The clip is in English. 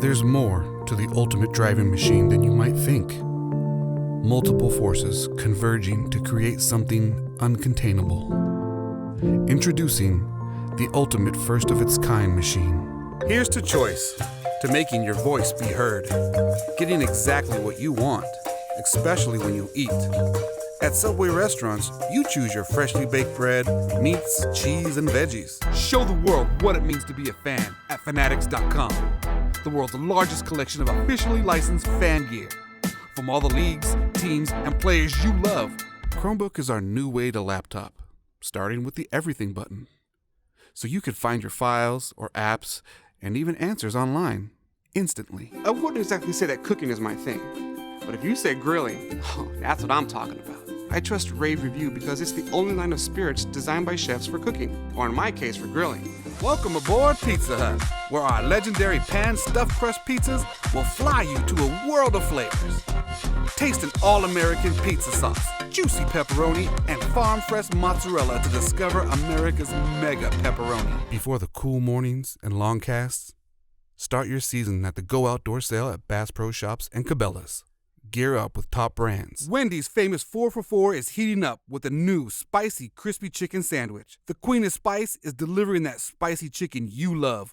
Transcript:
There's more to the ultimate driving machine than you might think. Multiple forces converging to create something uncontainable. Introducing the ultimate first-of-its-kind machine. Here's to choice, to making your voice be heard, getting exactly what you want, especially when you eat. At Subway restaurants, you choose your freshly baked bread, meats, cheese, and veggies. Show the world what it means to be a fan at fanatics.com, the world's largest collection of officially licensed fan gear. From all the leagues, teams, and players you love. Chromebook is our new way to laptop, starting with the everything button. So you could find your files or apps and even answers online instantly. I wouldn't exactly say that cooking is my thing, but if you say grilling, that's what I'm talking about. I trust Rave Review because it's the only line of spirits designed by chefs for cooking, or in my case, for grilling. Welcome aboard Pizza Hut, where our legendary pan-stuffed crust pizzas will fly you to a world of flavors. Taste an all-American pizza sauce, juicy pepperoni, and farm-fresh mozzarella to discover America's mega pepperoni. Before the cool mornings and long casts, start your season at the Go Outdoor sale at Bass Pro Shops and Cabela's. Gear up with top brands. Wendy's famous 4 for $4 is heating up with a new spicy crispy chicken sandwich. The Queen of Spice is delivering that spicy chicken you love